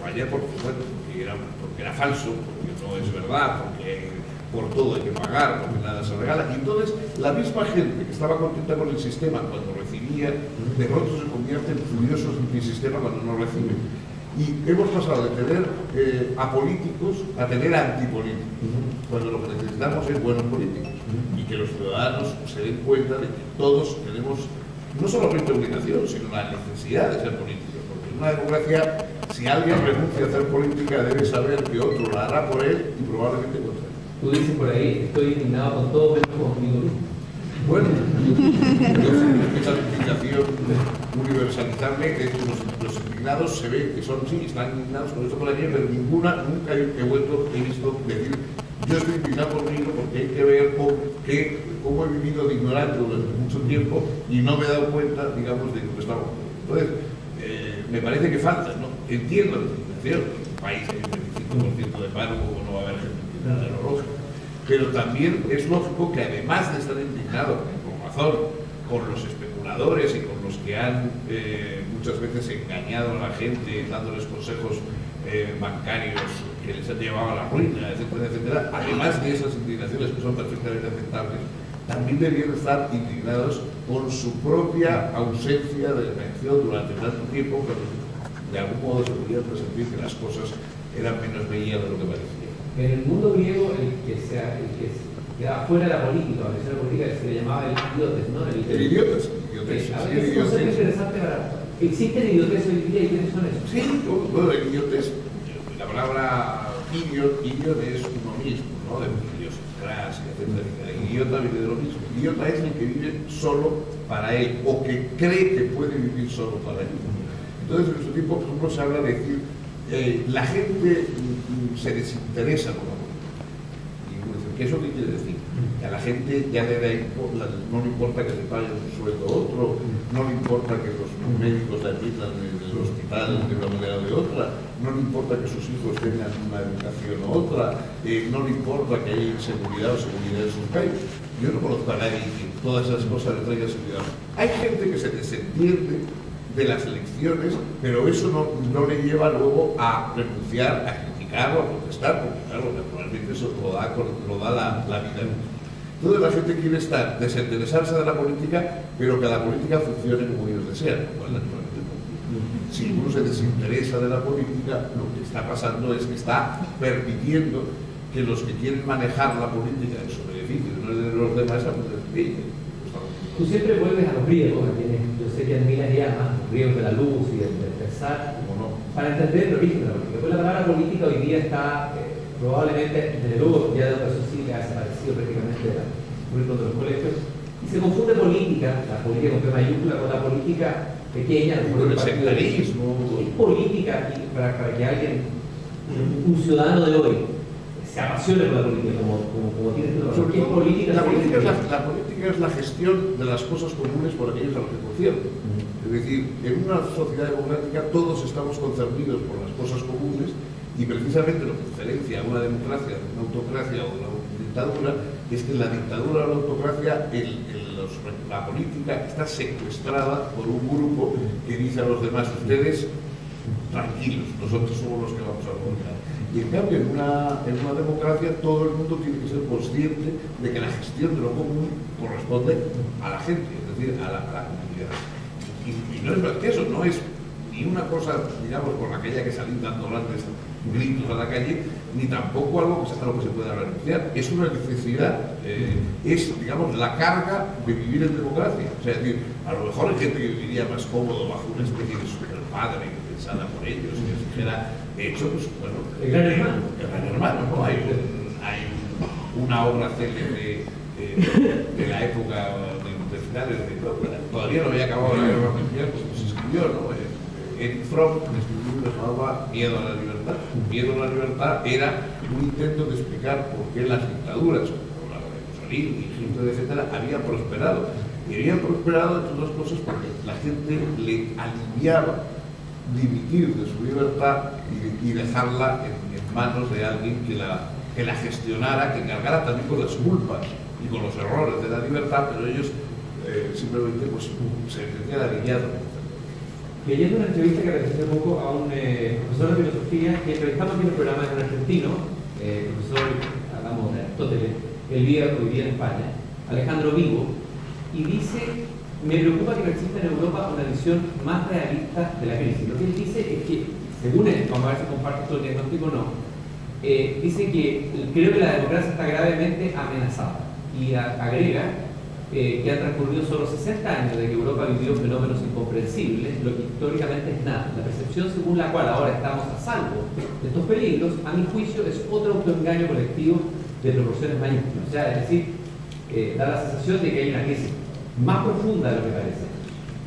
vaya porque, bueno, porque era falso, porque no es verdad, porque por todo hay que pagar, porque nada se regala. Y entonces la misma gente que estaba contenta con el sistema cuando recibía, de pronto se convierte en furiosos antisistema cuando no recibe. Y hemos pasado de tener apolíticos a tener antipolíticos, cuando lo que necesitamos es buenos políticos y que los ciudadanos se den cuenta de que todos tenemos no solamente obligación, sino la necesidad de ser políticos, porque en una democracia, si alguien renuncia a hacer política, debe saber que otro la hará por él y probablemente contra él. Tú dices por ahí, estoy indignado con todo menos conmigo mismo. Bueno, yo sé que esa indignación universalizable, que los indignados se ve que son, sí, están indignados con esto por aquí, pero nunca he visto decir yo estoy indignado conmigo porque hay que ver cómo he vivido de ignorante durante mucho tiempo y no me he dado cuenta, digamos, de lo que estamos haciendo. Entonces, me parece que falta, ¿no? Entiendo la indignación, en un país hay un 25% de paro, como no va a haber gente indignada, de lo lógico. Pero también es lógico que además de estar indignado, con razón, con los especuladores y con los que han muchas veces engañado a la gente dándoles consejos bancarios que les han llevado a la ruina, etcétera, etcétera, además de esas indignaciones que son perfectamente aceptables, también deberían estar indignados con su propia ausencia de reacción durante tanto tiempo, pero de algún modo se podía presentir que las cosas eran menos bellas de lo que parecía. En el mundo griego, el que quedaba fuera de la política, o de la política, se le llamaba el idiotes, ¿no? El idiotes. Es un concepto interesante para... ¿Existen idiotes hoy día y quiénes son esos? Sí, bueno, el idiotes, la palabra idiot es uno mismo, ¿no? De idiosincrasia, etcétera. Idiota viene de lo mismo. Idiota es el que vive solo para él, o que cree que puede vivir solo para él. Entonces, en nuestro tiempo, por ejemplo, se habla de decir la gente se desinteresa por la política. ¿Qué es lo que quiere decir? Que a la gente ya no le importa que se pague un sueldo a otro, no le importa que los médicos le atiendan en el hospital de una manera o de otra, no le importa que sus hijos tengan una educación u otra, no le importa que haya inseguridad o seguridad en sus calles. Yo no conozco a nadie que todas esas cosas le traigan seguridad. Hay gente que se desentiende de las elecciones, pero eso no le lleva luego a renunciar, a criticar o a protestar, porque claro, naturalmente eso lo da la vida. Entonces la gente quiere desinteresarse de la política, pero que la política funcione como ellos desean, pues naturalmente no. Si uno se desinteresa de la política, lo que está pasando es que está permitiendo que los que quieren manejar la política en su beneficio y no de los demás, Tú siempre vuelves a los griegos, yo sé que admiras ya más los griegos de la luz y del pensar, para entender el origen de la política. Pues la palabra política hoy día está probablemente, desde luego, ya de educación cívica ha desaparecido prácticamente de los colegios, y se confunde política, la política con P mayúscula, con la política pequeña, el sectarismo. Es política, y para que alguien, un ciudadano de hoy, se apasione por la política, como tienes que ¿qué es política? La política es la gestión de las cosas comunes por aquellos a los que conciernen. Es decir, en una sociedad democrática todos estamos concernidos por las cosas comunes y precisamente lo que diferencia a una democracia de una autocracia o de una dictadura es que en la dictadura o la autocracia la política está secuestrada por un grupo que dice a los demás, ustedes tranquilos, nosotros somos los que vamos a gobernar. Y en cambio, en una democracia, todo el mundo tiene que ser consciente de que la gestión de lo común corresponde a la gente, es decir, a la comunidad. Y no es verdad que eso no es ni una cosa, digamos, por aquella que salí dando grandes gritos a la calle, ni tampoco algo a lo que se pueda renunciar. Es una necesidad, es, digamos, la carga de vivir en democracia. O sea, es decir, a lo mejor hay gente que viviría más cómodo bajo una especie de superpadre que pensara por ellos y que dijera, de hecho, pues bueno, el Gran Hermano. El Gran Hermano, ¿no? Hay una obra célebre de la época de finales todavía no había acabado la guerra mundial, pues se escribió, ¿no? Eric Fromm escribió un libro que se llamaba Miedo a la libertad. Miedo a la libertad era un intento de explicar por qué las dictaduras, como la de Mussolini, Hitler, etcétera, habían prosperado. Y habían prosperado, entre otras cosas, porque la gente le aliviaba dimitir de su libertad y dejarla en manos de alguien que la gestionara, que cargara también con las culpas y con los errores de la libertad, pero ellos simplemente pues, se sentían aliviados. leyendo una entrevista que apareció hace poco a un profesor de filosofía que entrevistamos aquí en el programa, es un argentino, profesor, hablamos de Aristóteles, él vive hoy día en España, Alejandro Vigo, y dice: me preocupa que no exista en Europa una visión más realista de la crisis. Lo que él dice es que, según él, vamos a ver si comparte todo el diagnóstico o no, dice que creo que la democracia está gravemente amenazada, y agrega que han transcurrido solo 60 años de que Europa vivió fenómenos incomprensibles, lo que históricamente es nada. La percepción según la cual ahora estamos a salvo de estos peligros, a mi juicio, es otro autoengaño colectivo de proporciones mayúsculas. O sea, es decir, da la sensación de que hay una crisis más profunda de lo que parece,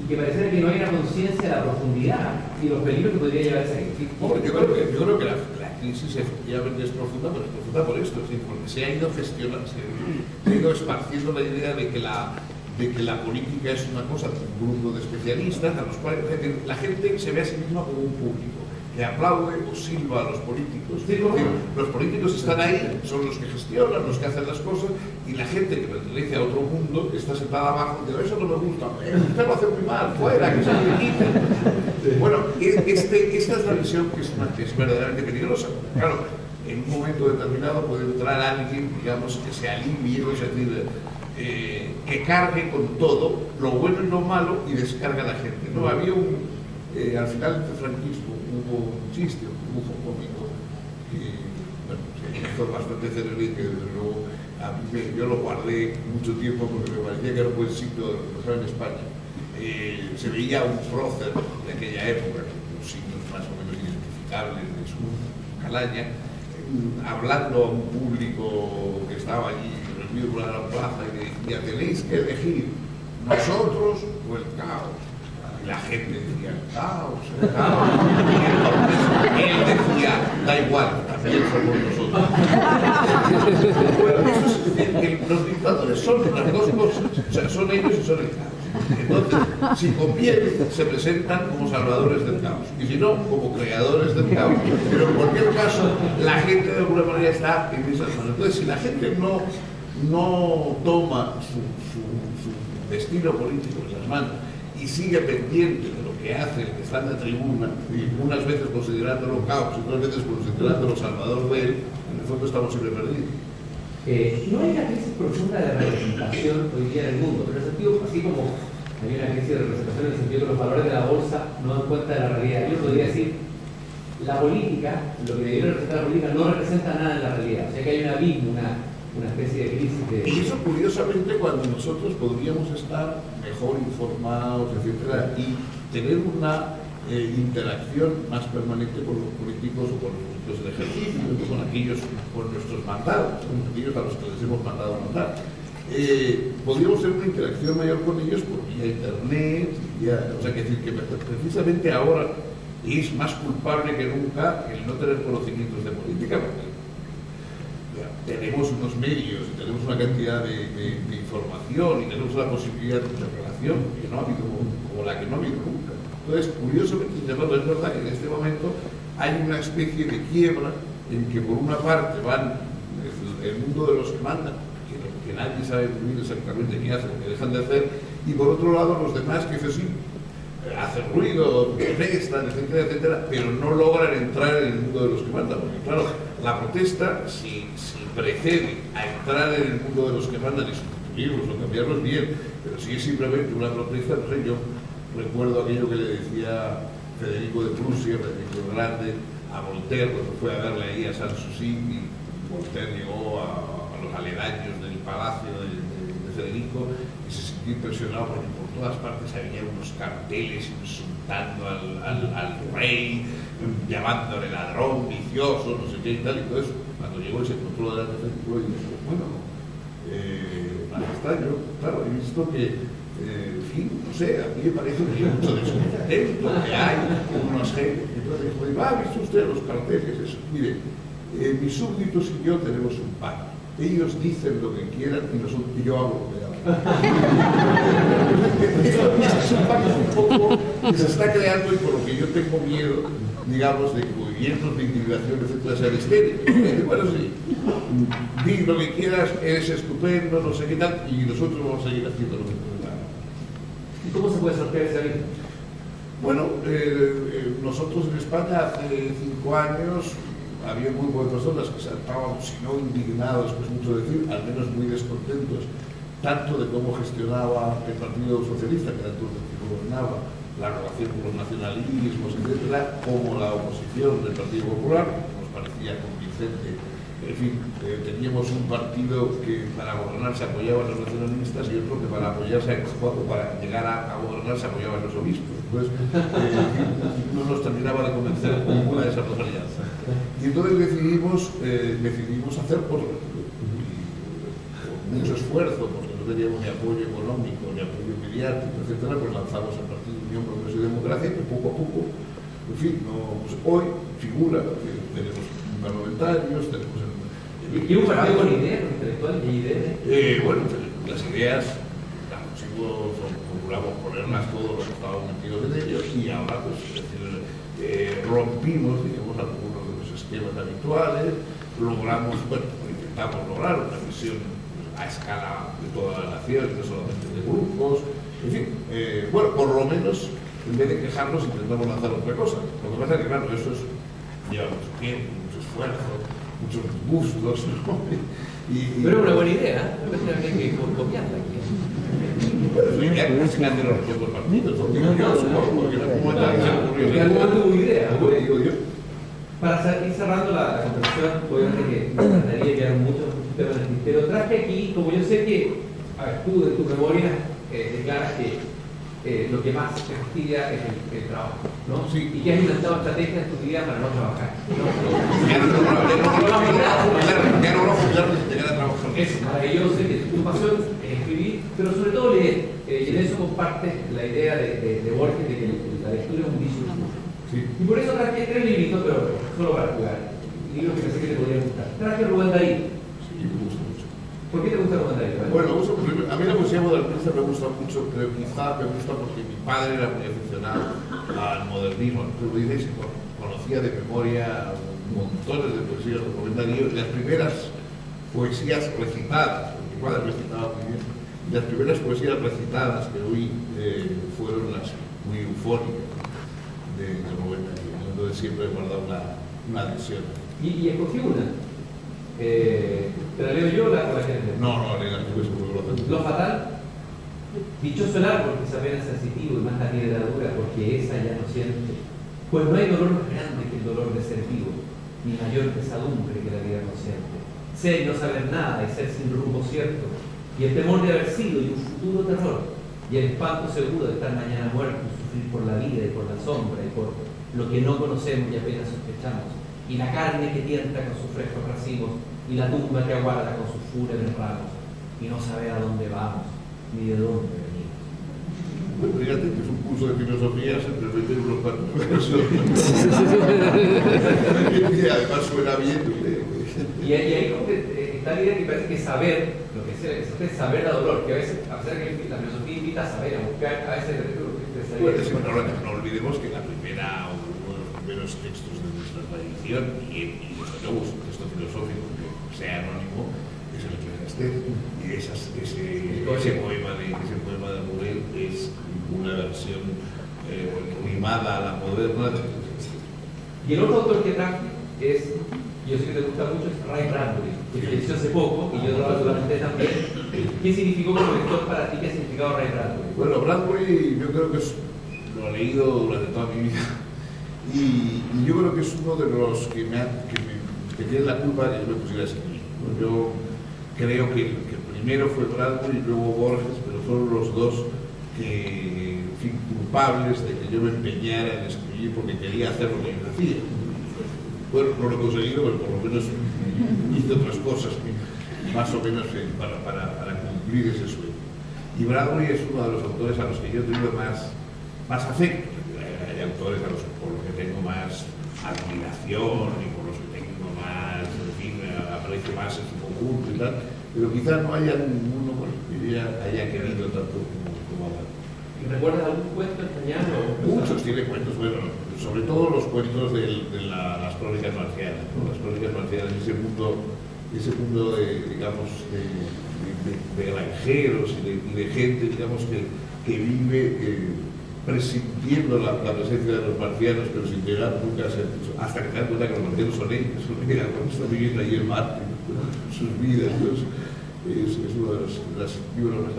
y que pareciera que no hay una conciencia de la profundidad y los peligros que podría llevar a esa crisis. Yo creo que la crisis efectivamente es profunda, pero es profunda por esto, es decir, porque se ha ido gestionando, se ha ido esparciendo la idea de que la política es una cosa de un grupo de especialistas a los cuales la gente se ve a sí misma como un público que aplaude o silba a los políticos. Sí, los políticos están ahí, son los que gestionan, los que hacen las cosas, y la gente que pertenece a otro mundo está sentada abajo y dice: eso no me gusta, usted lo hace muy mal, fuera, que se le quite. Bueno, esta es la visión que es verdaderamente peligrosa. Claro, en un momento determinado puede entrar alguien, digamos, que se alivie, es decir, que cargue con todo, lo bueno y lo malo, y descarga a la gente, ¿no? Había al final del franquismo hubo un chiste, un dibujo cómico que, bueno, se hizo bastante célebre, que desde luego yo lo guardé mucho tiempo porque me parecía que era un buen sitio de pasar en España. Se veía un prócer de aquella época, con signos más o menos identificables de su calaña, hablando a un público que estaba allí reunido en la plaza, y que decía: tenéis que elegir nosotros o el caos. Y la gente decía: el caos, el caos. Y él decía: da igual, también somos nosotros. Bueno, los dictadores son las dos cosas, o sea, son ellos y son el caos. Entonces, si conviene, se presentan como salvadores del caos, y si no, como creadores del caos. Pero en cualquier caso, la gente de alguna manera está en esas manos. Entonces, si la gente no toma su destino político en las manos y sigue pendiente de lo que hace el que está en la tribuna, y unas veces considerándolo caos y otras veces considerándolo salvador de él, en el fondo estamos siempre perdidos. No hay una crisis profunda de representación hoy día en el mundo, pero en el sentido, así como hay una crisis de representación en el sentido que los valores de la bolsa no dan cuenta de la realidad. Yo podría decir: la política, lo que debiera representar la política, no representa nada en la realidad. O sea que hay un abismo, una especie de crisis de... Y eso, curiosamente, cuando nosotros podríamos estar mejor informados, etcétera, y tener una interacción más permanente con los políticos o con los políticos del ejercicio, con aquellos, con nuestros mandados, con aquellos a los que les hemos mandado a mandar. Podríamos tener una interacción mayor con ellos por vía internet, o sea, que decir que precisamente ahora es más culpable que nunca el no tener conocimientos de política, porque tenemos unos medios, tenemos una cantidad de información y tenemos una posibilidad de relación que no ha habido, como la que no ha habido nunca. Entonces, curiosamente, sin embargo, es verdad que en este momento hay una especie de quiebra en que por una parte van el mundo de los que mandan, que nadie sabe muy bien exactamente qué hacen, qué dejan de hacer, y por otro lado los demás que dicen: sí, hacen ruido, protestan, etcétera, etcétera, pero no logran entrar en el mundo de los que mandan, porque claro, la protesta, si precede a entrar en el mundo de los que mandan y sustituirlos o cambiarlos, bien, pero si es simplemente una protesta, no sé, yo recuerdo aquello que le decía Federico de Prusia, Federico el Grande, a Voltaire cuando fue a verle ahí a Sanssouci, y Voltaire llegó a los aledaños del palacio de Federico y se sintió impresionado porque por todas partes había unos carteles insultando al rey, llamándole ladrón, vicioso, no sé qué y tal, y todo eso. Cuando llegó y se encontró delante de Federico y dijo: bueno, majestad, yo, claro, he visto que, en fin, no sé, a mí me parece que hay mucho descontento, que hay unos genios. Entonces dijo: ¿ha visto usted los carteles? Eso, mire, mis súbditos y yo tenemos un pacto. Ellos dicen lo que quieran y yo hago lo que hago. Es un pacto un poco que se está creando, y por lo que yo tengo miedo, digamos, de que movimientos de intimidación, etcétera, sean estéreos. Bueno, sí, di lo que quieras, eres estupendo, no sé qué tal, y nosotros vamos a seguir haciendo lo que queramos. ¿Y cómo se puede sortear ese abismo? Bueno, nosotros en España hace 5 años había un grupo de personas que estábamos, si no indignados, que es mucho decir, al menos muy descontentos, tanto de cómo gestionaba el Partido Socialista, que era todo el que gobernaba, la relación con los nacionalismos, etcétera, como la oposición del Partido Popular, que nos parecía convincente. En fin, teníamos un partido que para gobernar se apoyaba a los nacionalistas y otro que para apoyarse para llegar a gobernar se apoyaba a los obispos. Entonces, no nos terminaba de convencer ninguna de esas dos alianzas. Y entonces decidimos hacer por mucho esfuerzo, porque no teníamos ni apoyo económico, ni apoyo mediático, etcétera, pues lanzamos el Partido Unión, Progreso y Democracia, que poco a poco, en fin, pues hoy figura, tenemos parlamentarios, tenemos ¿Y un partido con ideas, intelectual y ideas? Bueno, las ideas, procuramos ponerlas todos los que estábamos metidos en ellos y ahora, pues, es decir, rompimos, digamos, algunos de los esquemas habituales, logramos, bueno, intentamos lograr una visión a escala de toda la nación, no solamente de grupos, en fin, bueno, por lo menos, en vez de quejarnos, intentamos lanzar otra cosa. Lo que pasa es que, claro, eso lleva mucho tiempo, mucho esfuerzo, muchos gustos, ¿no? Pero es una buena idea, me parece que hay que copiarla aquí. Bueno, es la idea que se han de los propios partidos, porque en algún momento se me ocurrió. En algún momento hubo idea, digo yo. Para ir cerrando la conversación, obviamente que me encantaría quedar muchos temas en el tintero. Traje aquí, como yo sé que, a ver, tú en tu memoria declaras que lo que más te fastidia es el trabajo, ¿no? Sí. Y que has inventado estrategias en tu vida para no trabajar. Ya no logro llegar a trabajar. Es maravilloso, que tu pasión es escribir, pero sobre todo leer. Y en eso compartes la idea de Borges de que la lectura es un vicio. Sí. Y por eso traje 3 libritos, pero solo para jugar. Libros que pensé que te podrían gustar. Traje Rubén Darío. Sí, me gusta mucho. ¿Por qué te gusta Rubén Darío? Bueno, a mí la poesía modernista me gusta mucho, pero quizá me gusta porque mi padre era muy aficionado al modernismo, al Club de y conocía de memoria montones de poesías de Rubén Darío, y las primeras poesías recitadas, porque mi padre recitaba muy bien, y las primeras poesías recitadas que oí fueron las muy eufóricas de Rubén Darío, entonces siempre he guardado una adhesión. Y escogí una. ¿Te la leo yo o la gente? No, léela tú, seguro que lo haces. Lo fatal, dichoso el árbol que es apenas sensitivo y más la piedra dura porque esa ya no siente, pues no hay dolor más grande que el dolor de ser vivo, ni mayor pesadumbre que la vida no siente. Ser y no saber nada y ser sin rumbo cierto, y el temor de haber sido y un futuro terror, y el espanto seguro de estar mañana muerto y sufrir por la vida y por la sombra y por lo que no conocemos y apenas sospechamos, y la carne que tienta con sus frescos racimos, y la tumba que aguarda con sus fúnebres ramos, y no saber a dónde vamos, ni de dónde venimos. Bueno, fíjate que es un curso de filosofía, se permite unos cuantos versos. Y además suena bien. Y ahí está la idea que parece que saber, lo que sea, es saber a dolor, que a veces, a pesar de que la filosofía invita a saber, a buscar, a veces bueno, no olvidemos que la primera, uno de los primeros textos de nuestra tradición, y desde luego es un texto filosófico que sea anónimo, es el Eclesiastés, y ese poema de Morel es una versión rimada a la moderna del Eclesiastés. Y el otro autor que traje es, yo sé que te gusta mucho, es Ray Bradbury, que falleció hace poco, y yo solamente también. ¿Qué significó como lector para ti? ¿Qué ha significado Ray Bradbury? Bueno, Bradbury yo creo que lo he leído durante toda mi vida, y yo creo que es uno de los que tiene la culpa de que yo me pusiera a escribir. Yo creo que primero fue Bradbury y luego Borges, pero fueron los dos que, en fin, culpables de que yo me empeñara en escribir porque quería hacer lo que yo hacía. Bueno, no lo he conseguido, pero por lo menos hice otras cosas más o menos para cumplir ese sueño. Y Bradbury es uno de los autores a los que yo he tenido más afecto. Hay autores por los que tengo más admiración y por los que tengo más, en fin, aprecio más en su conjunto y tal, pero quizás no haya ninguno que haya querido tanto como Bradbury. ¿Y recuerdas algún cuento español? Muchos tiene cuentos, bueno, sobre todo los cuentos de las crónicas marcianas, ¿no? Las crónicas marcianas, ese mundo de, digamos, de granjeros y de gente, digamos, que vive presintiendo la presencia de los marcianos, pero sin llegar nunca a ser, hasta que te das cuenta que los marcianos son ellos, cuando están viviendo allí en Marte, sus vidas. Es uno de los libros más